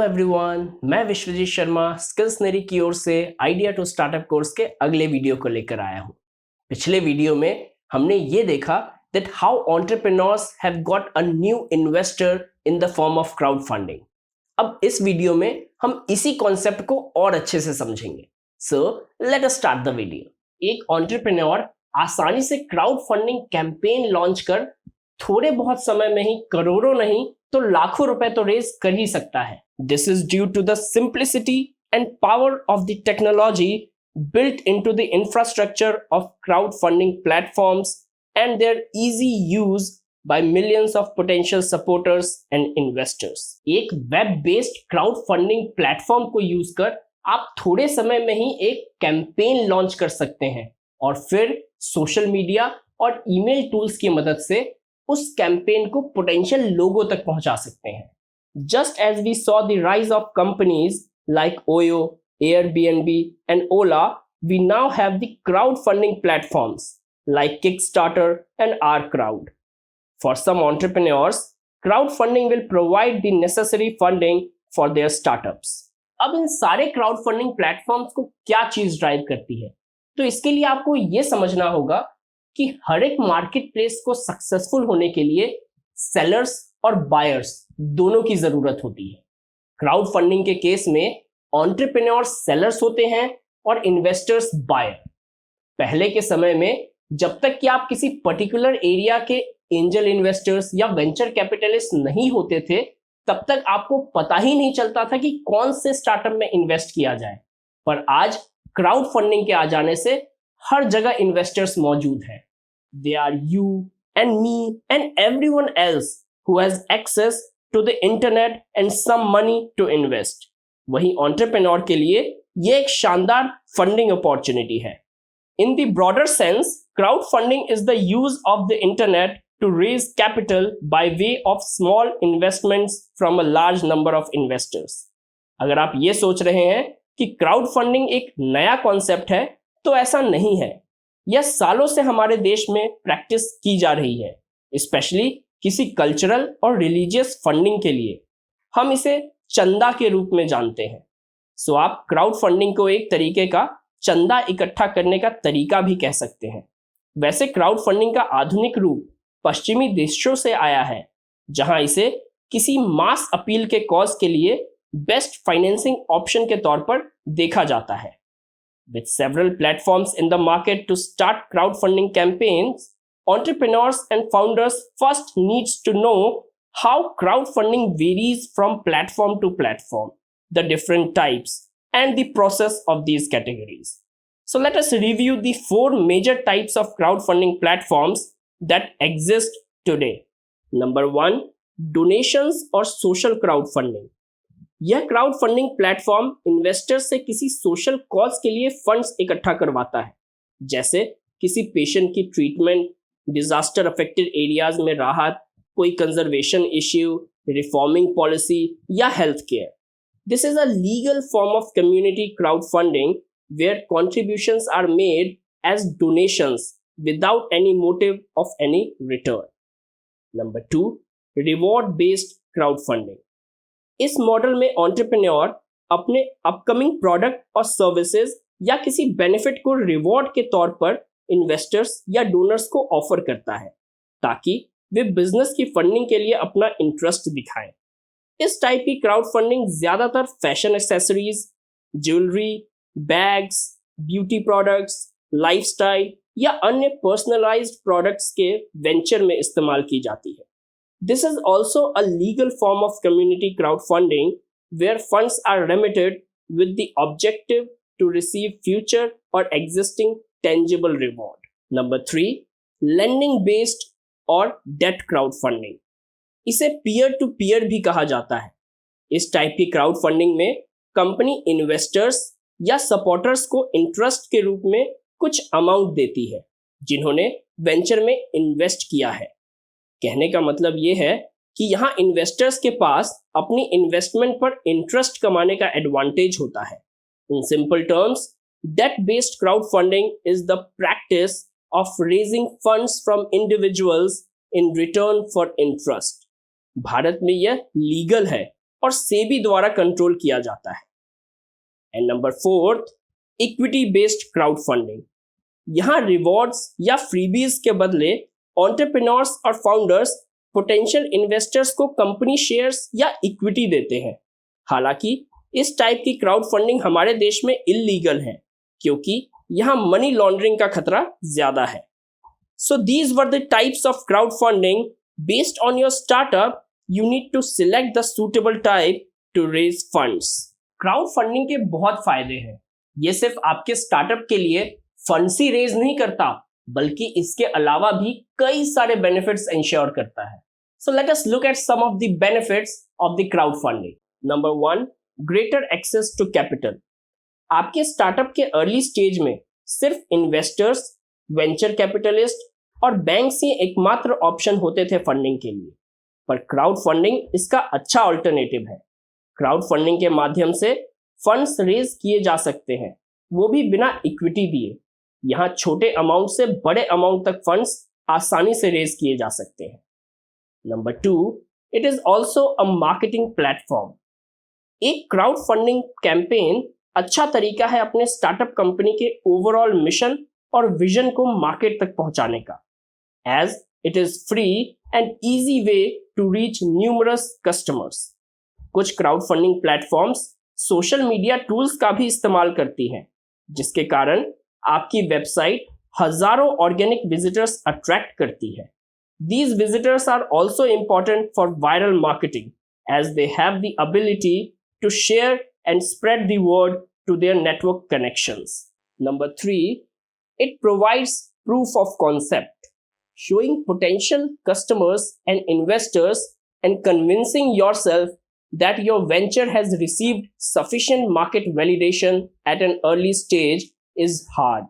Everyone, मैं Vishwajeet Sharma skills नेरी की ओर से आइडिया टू स्टार्टअप कोर्स के अगले वीडियो को लेकर आया हूँ। पिछले वीडियो में हमने ये देखा that how entrepreneurs have got a new investor in the form of crowdfunding. अब इस वीडियो में हम इसी कॉन्सेप्ट को और अच्छे से समझेंगे। So let us start the video. एक एंटरप्रेन्योर आसानी से क्राउड फंडिंग कैंपेन लॉन्च कर थोड़े बहुत समय में ही करोड़ों नहीं तो लाखों रुपए तो रेज कर ही सकता है। This is due to the simplicity and power of the technology built into the infrastructure of crowdfunding platforms and their easy use by millions of potential supporters and investors. एक web based crowd funding platform को use कर आप थोड़े समय में ही एक campaign launch कर सकते हैं और फिर सोशल मीडिया और ईमेल टूल्स की मदद से उस कैंपेन को पोटेंशियल लोगों तक पहुंचा सकते हैं। Just as we saw the rise of companies like Oyo, Airbnb and Ola, we now have the crowdfunding platforms like Kickstarter and OurCrowd. For some entrepreneurs, crowdfunding will provide the necessary funding for their startups. अब इन सारे crowdfunding platforms को क्या चीज drive करती है, तो इसके लिए आपको ये समझना होगा कि हर एक मार्केट प्लेस को सक्सेसफुल होने के लिए सेलर्स और बायर्स दोनों की जरूरत होती है। क्राउड फंडिंग के केस में एंटरप्रेन्योर सेलर्स होते हैं और इन्वेस्टर्स बायर। पहले के समय में जब तक कि आप किसी पर्टिकुलर एरिया के एंजल इन्वेस्टर्स या वेंचर कैपिटलिस्ट नहीं होते थे, तब तक आपको पता ही नहीं चलता था कि कौन से स्टार्टअप में इन्वेस्ट किया जाए। पर आज क्राउड फंडिंग के आ जाने से हर जगह इन्वेस्टर्स मौजूद हैं। They are you and me and everyone else who has access to the internet and some money to invest. वहीं एंटरप्रेन्योर के लिए ये एक शानदार फंडिंग अपॉर्चुनिटी है। In the broader sense, crowdfunding is the use of the internet to raise capital by way of small investments from a large number of investors. अगर आप ये सोच रहे हैं कि क्राउड फंडिंग एक नया कॉन्सेप्ट है, तो ऐसा नहीं है। यह सालों से हमारे देश में प्रैक्टिस की जा रही है, स्पेशली किसी कल्चरल और रिलीजियस फंडिंग के लिए। हम इसे चंदा के रूप में जानते हैं। सो आप क्राउड फंडिंग को एक तरीके का चंदा इकट्ठा करने का तरीका भी कह सकते हैं। वैसे क्राउड फंडिंग का आधुनिक रूप पश्चिमी देशों से आया है, जहां इसे किसी मास अपील के कॉज के लिए बेस्ट फाइनेंसिंग ऑप्शन के तौर पर देखा जाता है। With several platforms in the market to start crowd funding campaigns, entrepreneurs and founders first needs to know how crowdfunding varies from platform to platform, the different types, and the process of these categories. So let us review the 4 major types of crowdfunding platforms that exist today. Number 1, donations और social crowdfunding. यह crowdfunding platform investors से किसी social cause के लिए funds इकट्ठा करवाता है, जैसे किसी patient की treatment, डिजास्टर अफेक्टेड एरियाज में राहत, कोई कंजर्वेशन इश्यू, रिफॉर्मिंग पॉलिसी या health care. This is a legal form of community crowd funding where contributions are made as donations without any motive of any return. Number 2, reward based crowd funding. इस model में entrepreneur अपने upcoming product और services या किसी benefit को reward के तौर पर इन्वेस्टर्स या डोनर्स को ऑफर करता है, ताकि वे बिजनेस की फंडिंग के लिए अपना इंटरेस्ट दिखाएं। इस टाइप की क्राउड फंडिंग ज्यादातर fashion accessories, jewellery, bags, beauty products, lifestyle या अन्य पर्सनलाइज्ड प्रोडक्ट्स के वेंचर में इस्तेमाल की जाती है। This is also a legal form of community crowd funding where funds are remitted with the objective to receive future और existing tangible reward. Number 3, lending based और debt crowdfunding. इसे peer to peer भी कहा जाता है। इस type की crowd funding में कंपनी इन्वेस्टर्स या सपोर्टर्स को इंटरेस्ट के रूप में कुछ अमाउंट देती है, जिन्होंने वेंचर में इन्वेस्ट किया है। कहने का मतलब यह है कि यहाँ इन्वेस्टर्स के पास अपनी इन्वेस्टमेंट पर इंटरेस्ट कमाने का एडवांटेज होता है। In simple terms, debt-based crowdfunding is the practice of raising funds from individuals in return for interest. Bharat में यह लीगल है और सेबी द्वारा कंट्रोल किया जाता है। And number 4, equity based crowd funding. यहाँ रिवॉर्ड्स या फ्रीबीज के बदले एंटरप्रेन्योर्स और फाउंडर्स पोटेंशियल इन्वेस्टर्स को कंपनी शेयर्स या इक्विटी देते हैं। हालांकि इस टाइप की क्राउड फंडिंग हमारे देश में इल्लीगल है, क्योंकि यहाँ मनी लॉन्ड्रिंग का खतरा ज्यादा है। So these were the types of crowdfunding. Based on your startup, you need to select the suitable type to raise funds. Crowdfunding के बहुत फायदे हैं। ये सिर्फ आपके स्टार्टअप के लिए फंड्स ही रेज नहीं करता, बल्कि इसके अलावा भी कई सारे बेनिफिट्स इंश्योर करता है। So let us look at some of the benefits of the crowdfunding. Number 1, greater access to capital. आपके स्टार्टअप के अर्ली स्टेज में सिर्फ इन्वेस्टर्स, वेंचर कैपिटलिस्ट और बैंक ही एकमात्र ऑप्शन होते थे फंडिंग के लिए, पर क्राउड फंडिंग इसका अच्छा अल्टरनेटिव है। क्राउड फंडिंग के माध्यम से फंड्स रेज किए जा सकते हैं, वो भी बिना इक्विटी दिए। यहाँ छोटे अमाउंट से बड़े अमाउंट तक फंड्स आसानी से रेज किए जा सकते हैं। Number 2, it is also a marketing platform. एक क्राउड फंडिंग कैंपेन अच्छा तरीका है अपने स्टार्टअप कंपनी के ओवरऑल मिशन और विजन को मार्केट तक पहुंचाने का, as it is free and easy way to reach numerous customers. कुछ crowd funding platforms social media tools का भी इस्तेमाल करती हैं, जिसके कारण आपकी वेबसाइट हजारों ऑर्गेनिक विजिटर्स अट्रैक्ट करती है। These visitors are also important for viral marketing, as they have the ability to share and spread the word to their network connections. Number 3, it provides proof of concept, showing potential customers and investors and convincing yourself that your venture has received sufficient market validation at an early stage is hard.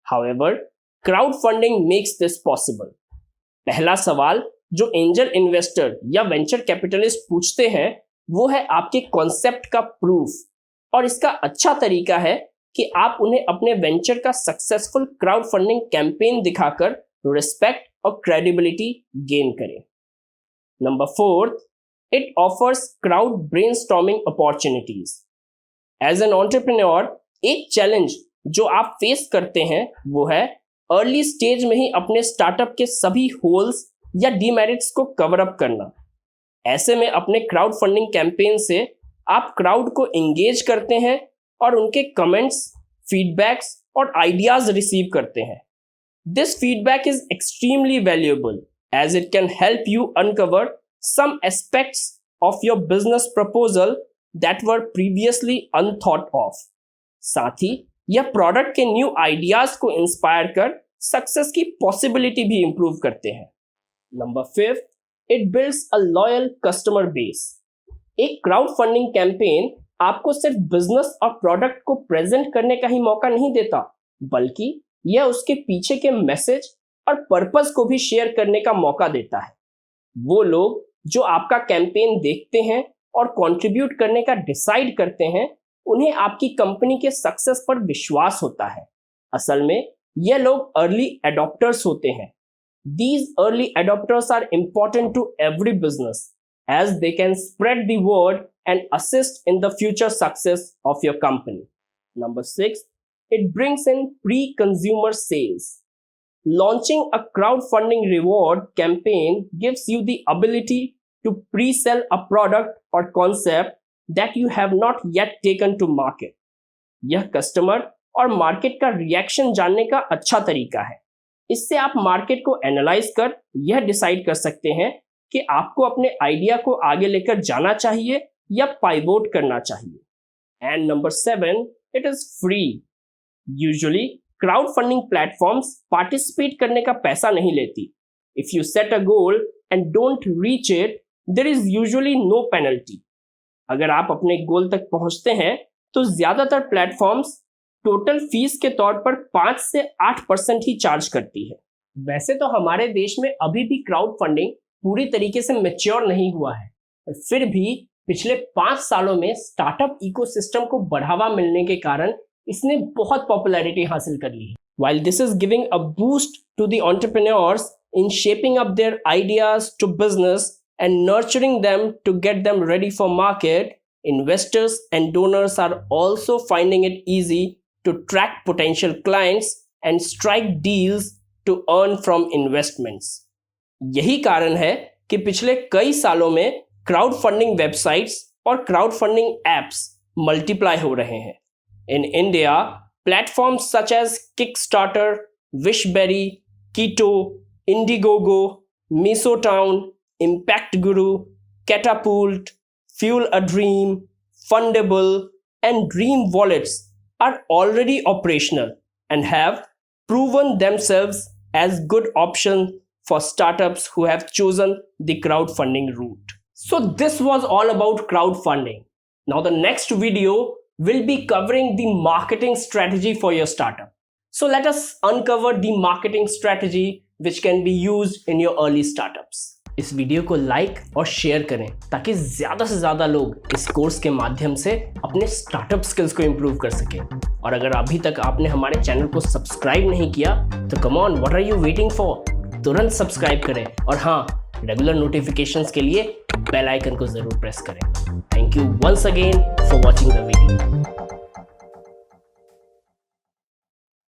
However, crowdfunding makes this possible. पहला सवाल जो angel investor या venture capitalist पूछते हैं वो है आपके concept का प्रूफ, और इसका अच्छा तरीका है कि आप उन्हें अपने वेंचर का सक्सेसफुल क्राउड फंडिंग कैंपेन दिखाकर रिस्पेक्ट और क्रेडिबिलिटी गेन करें। Number 4, it offers crowd brainstorming opportunities. As an entrepreneur एक चैलेंज जो आप फेस करते हैं वो है अर्ली स्टेज में ही अपने स्टार्टअप के सभी होल्स या डीमेरिट्स को कवर अप करना। ऐसे में अपने क्राउड फंडिंग कैंपेन से आप क्राउड को एंगेज करते हैं और उनके कमेंट्स, फीडबैक्स और आइडियाज रिसीव करते हैं। This feedback is extremely valuable as it can help you uncover some aspects of your business proposal that were previously unthought of. साथ ही यह प्रोडक्ट के न्यू आइडियाज को इंस्पायर कर सक्सेस की possibility भी इंप्रूव करते हैं। Number 5, it builds a loyal customer base. एक क्राउड फंडिंग कैंपेन आपको सिर्फ बिजनेस और प्रोडक्ट को प्रेजेंट करने का ही मौका नहीं देता, बल्कि यह उसके पीछे के मैसेज और पर्पस को भी शेयर करने का मौका देता है। वो लोग जो आपका कैंपेन देखते हैं और कंट्रीब्यूट करने का डिसाइड करते हैं, उन्हें आपकी कंपनी के सक्सेस पर विश्वास होता है। असल में ये लोग अर्ली एडॉप्टर्स होते हैं। These early adopters are important to every business as they can spread the word and assist in the future success of your company. Number 6, it brings in pre-consumer sales. Launching a crowdfunding reward campaign gives you the ability to pre-sell a product or concept that you have not yet taken to market. यह customer और market का reaction जानने का अच्छा तरीका है। इससे आप मार्केट को एनालाइज कर यह डिसाइड कर सकते हैं कि आपको अपने आइडिया को आगे लेकर जाना चाहिए या पाइवोट करना चाहिए। And number 7, it is free. Usually crowd funding platforms participate करने का पैसा नहीं लेती। If you set a goal and don't reach it, there is usually no penalty. अगर आप अपने गोल तक पहुंचते हैं तो ज्यादातर प्लेटफॉर्म्स टोटल फीस के तौर पर 5 से 8% ही चार्ज करती है। वैसे तो हमारे देश में अभी भी क्राउड फंडिंग पूरी तरीके से मैच्योर नहीं हुआ है, पर फिर भी पिछले 5 सालों में स्टार्टअप इकोसिस्टम को बढ़ावा मिलने के कारण इसने बहुत पॉपुलैरिटी हासिल कर ली है। While this is giving a boost to the entrepreneurs in shaping up their ideas to business and nurturing them to get them ready for market, investors and donors are also finding it easy to track potential clients and strike deals to earn from investments. यही कारण है कि पिछले कई सालों में crowd funding websites और crowd funding apps multiply हो रहे हैं. In India, platforms such as Kickstarter, Wishberry, Keto, Indiegogo, Misotown, Impact Guru, Catapult, Fuel a Dream, Fundable, and Dream Wallets are already operational and have proven themselves as good options for startups who have chosen the crowdfunding route. So this was all about crowdfunding. Now the next video will be covering the marketing strategy for your startup. So let us uncover the marketing strategy which can be used in your early startups. इस video को like और share करें ताकि ज़्यादा से ज़्यादा लोग इस कोर्स के माध्यम से अपने स्टार्टअप स्किल्स को इम्प्रूव कर सकें. और अगर अभी तक आपने हमारे चैनल को सब्सक्राइब नहीं किया तो come on, what are you waiting for? तुरंत सब्सक्राइब करें और हाँ, रेगुलर नोटिफिकेशंस के लिए बेल आइकन को ज़रूर प्रेस करें. Thank you once again for watching the video.